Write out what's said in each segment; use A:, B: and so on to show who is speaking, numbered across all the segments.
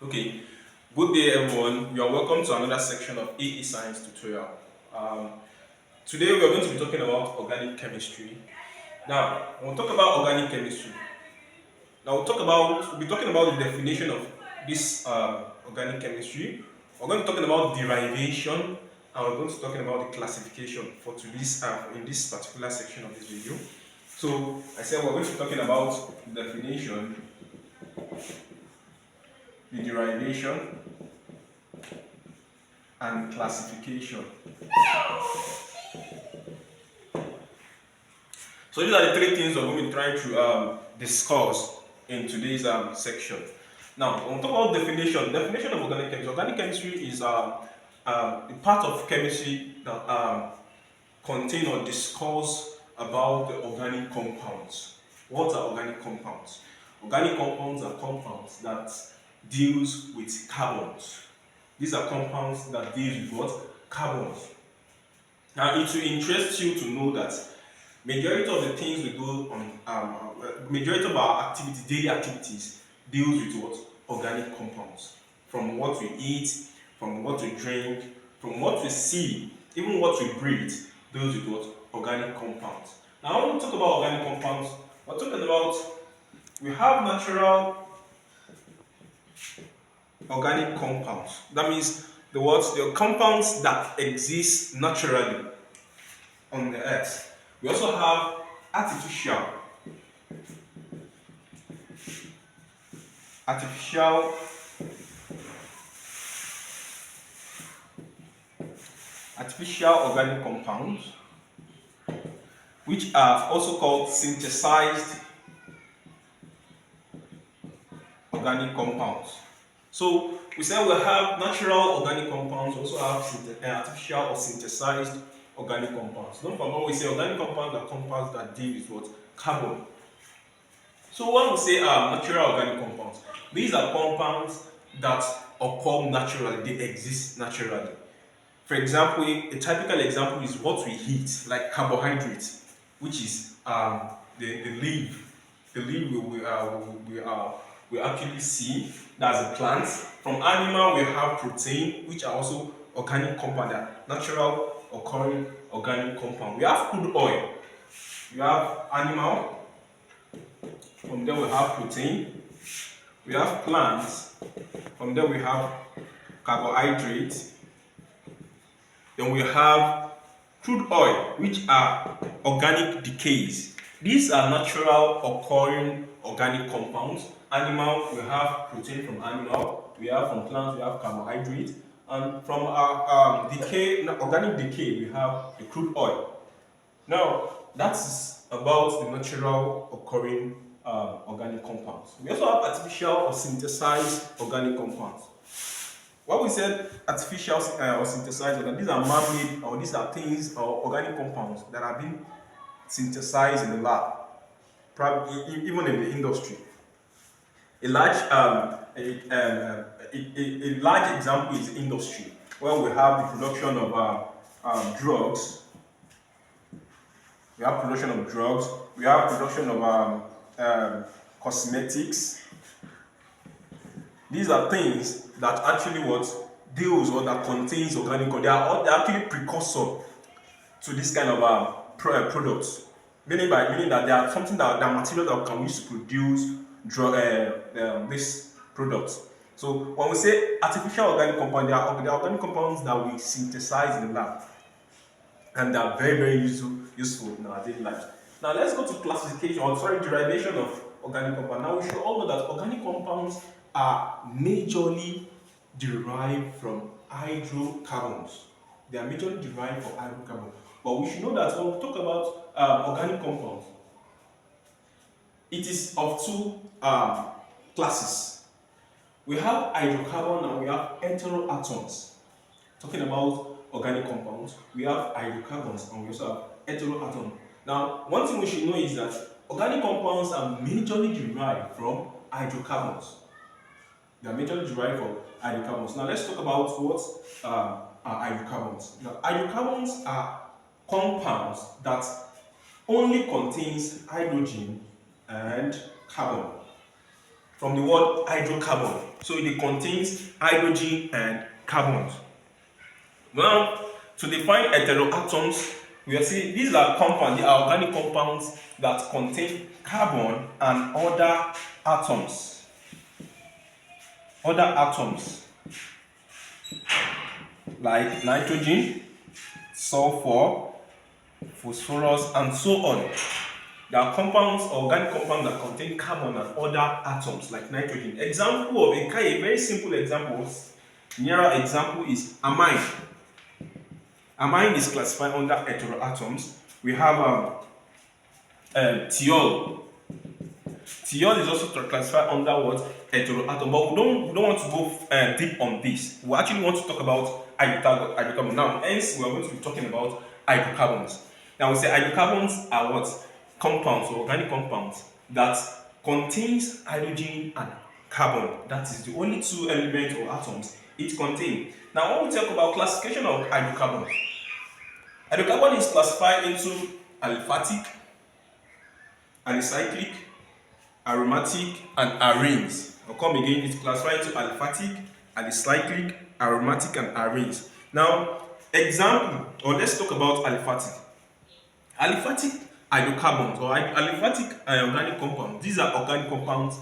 A: Okay, good day everyone. You are welcome to another section of AE Science tutorial. Um, Today we are going to be talking about organic chemistry. Now, when we talk about organic chemistry, we'll be talking about the definition of this organic chemistry. We're going to be talking about derivation, and we're going to be talking about the classification for today's in this particular section of this video. So, I said we're going to be talking about the definition, the derivation, and classification. So these are the three things we're going to be trying to discuss in today's section. Now, on top of definition of organic chemistry is a part of chemistry that contain or discuss about the organic compounds. What are organic compounds? Organic compounds are compounds that deals with carbons. These are compounds that deal with what? Carbons. Now, it will interest you to know that majority of the things we do on majority of our activities, daily activities, deals with what? Organic compounds. From what we eat, from what we drink, from what we see, even what we breathe, deals with what? Organic compounds. Now, when we talk about organic compounds, we're talking about we have natural organic compounds. That means the what? The compounds that exist naturally on the earth. We also have artificial artificial artificial organic compounds, which are also called synthesized organic compounds. So we say we have natural organic compounds, we also have artificial or synthesized organic compounds. Don't forget when we say organic compounds are compounds that deal with what? Carbon. So when we say natural organic compounds, these are compounds that occur naturally, they exist naturally. For example, a typical example is what we eat, like carbohydrates, which is the leaf. The leaf we actually see, that's a plant. From animal, we have protein, which are also organic compound, natural occurring organic compound. We have crude oil, we have animal, from there we have protein, we have plants, from there we have carbohydrates, then we have crude oil, which are organic decays. These are natural occurring organic compounds. Animal, we have protein from animal, we have from plants, we have carbohydrates, and from our organic decay, we have the crude oil. Now, that's about the natural occurring organic compounds. We also have artificial or synthesized organic compounds. What we said artificial or synthesized, these are man-made, or these are things or organic compounds that have been synthesized in the lab, probably even in the industry. A large a large example is industry, where we have the production of drugs. We have production of drugs. We have production of cosmetics. These are things that actually what deals or that contains organic. They're actually precursor to this kind of products. Meaning that they are something that material that can use to produce this product. So when we say artificial organic compound, they are organic compounds that we synthesize in the lab, and they are very useful in our daily lives. Now let's go to classification, or sorry, derivation of organic compound. Now we should all know that organic compounds are majorly derived from hydrocarbons. They are majorly derived from hydrocarbons. But we should know that when we talk about organic compounds, it is of two classes. We have hydrocarbon and we have heteroatoms. Talking about organic compounds, we have hydrocarbons and we also have heteroatoms. Now, one thing we should know is that organic compounds are majorly derived from hydrocarbons. They are majorly derived from hydrocarbons. Now, let's talk about what are hydrocarbons. Now, hydrocarbons are compounds that only contains hydrogen and carbon. from the word hydrocarbon. So it contains hydrogen and carbons. Now, to define heteroatoms, we are saying these are compounds, they are organic compounds that contain carbon and other atoms. Other atoms like nitrogen, sulfur, phosphorus, and so on. There are compounds, organic compounds that contain carbon and other atoms like nitrogen. Example of a very simple example, nearer example is amine. Amine is classified under heteroatoms. We have thiol. Thiol is also classified under what? Heteroatom. But we don't want to go deep on this. We actually want to talk about hydrocarbons. Now, hence we are going to be talking about hydrocarbons. Now we say hydrocarbons are what? Compounds or organic compounds that contains hydrogen and carbon. That is the only two elements or atoms it contains. Now when we talk about classification of hydrocarbon, hydrocarbon is classified into aliphatic, alicyclic, aromatic, and arenes. I'll come again, it's classified into aliphatic, alicyclic, aromatic, and arenes. Now, example, or let's talk about aliphatic. Aliphatic hydrocarbons or aliphatic organic compounds. These are organic compounds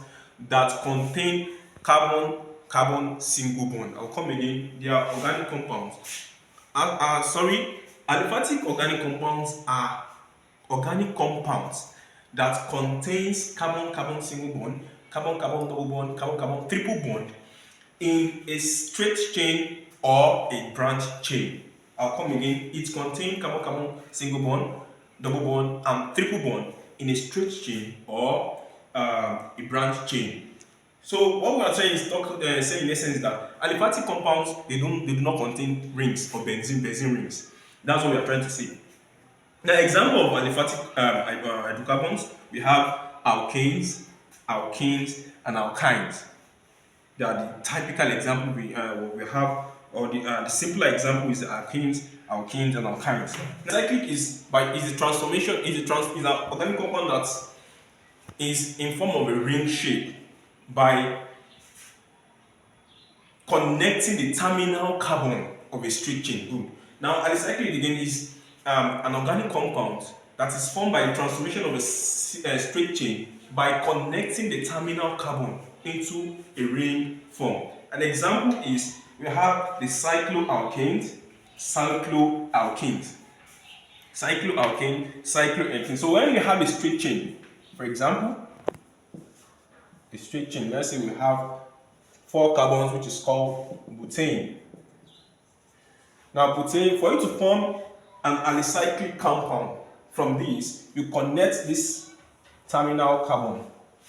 A: that contain carbon single bond. I'll come again. They are organic compounds. Aliphatic organic compounds are organic compounds that contains carbon single bond, carbon double bond, carbon triple bond in a straight chain or a branch chain. I'll come again. It contains carbon single bond, double bond, and triple bond in a straight chain or a branch chain. So what we are saying is saying in essence that aliphatic compounds they do not contain rings or benzene rings. That's what we are trying to say. The example of aliphatic hydrocarbons, we have alkanes, alkenes, and alkynes. They are the typical example we have, or the simpler example is the alkenes, and alkynes. Cyclic is the transformation is an organic compound that is in form of a ring shape by connecting the terminal carbon of a straight chain. Good. Now, alicyclic again is an organic compound that is formed by the transformation of a straight chain by connecting the terminal carbon into a ring form. An example is we have the cycloalkane, cycloalkane. So when we have a straight chain, for example, a straight chain, let's say we have 4 carbons, which is called butane. Now, butane, for you to form an alicyclic compound from this, you connect this terminal carbon,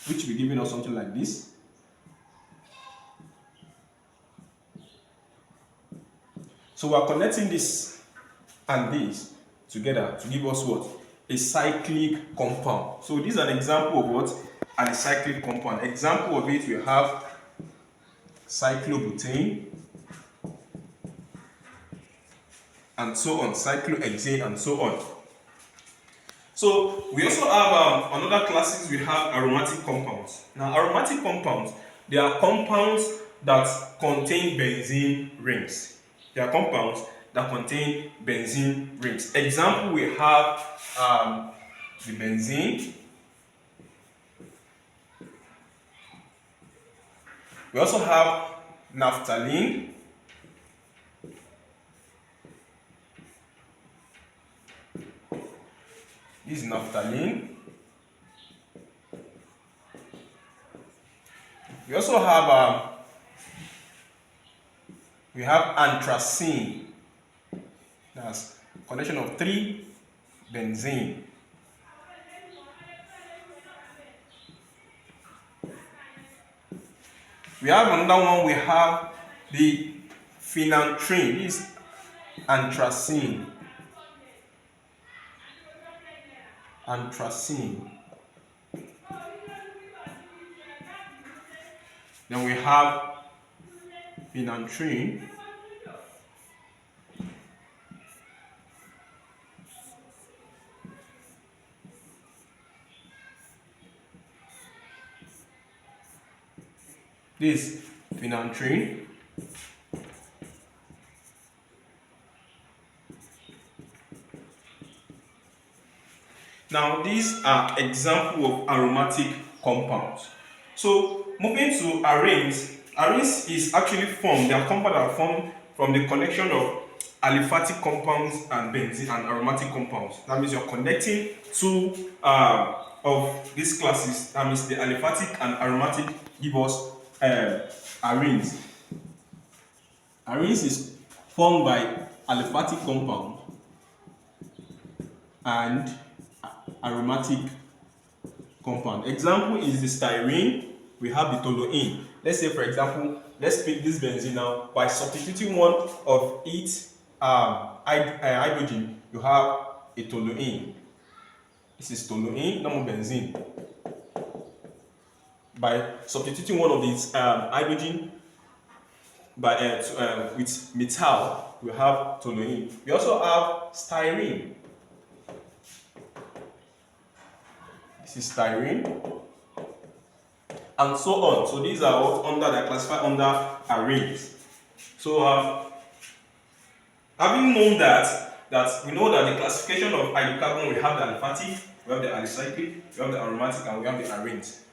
A: which will be giving us something like this. So we are connecting this and this together to give us what? A cyclic compound. So this is an example of what? Alicyclic compound. Example of it, we have cyclobutane, and so on, cyclohexane, and so on. So we also have another classes. We have aromatic compounds. Now, aromatic compounds, they are compounds that contain benzene rings. They are compounds that contain benzene rings. Example, we have the benzene. We also have naphthalene. This is naphthalene. We also have anthracene. That's connection of 3 benzene. We have another one. We have the phenanthrene. This is anthracene. Then we have phenanthrene. This phenanthrene. Now, these are examples of aromatic compounds. So, moving to arenes, arenes is actually formed, they are compounds that are formed from the connection of aliphatic compounds and benzene and aromatic compounds. That means you're connecting two of these classes. That means the aliphatic and aromatic give us arenes. Arenes is formed by aliphatic compound and aromatic compound. Example is the styrene, we have the toluene. Let's say, for example, let's pick this benzene now. By substituting one of its hydrogen, you have a toluene. This is toluene, no more benzene. By substituting one of these hydrogen with methyl, we have toluene. We also have styrene. This is styrene, and so on. So these are all they're classified under arenes. So having known that we know that the classification of hydrocarbon, we have the aliphatic, we have the alicyclic, we have the aromatic, and we have the arenes.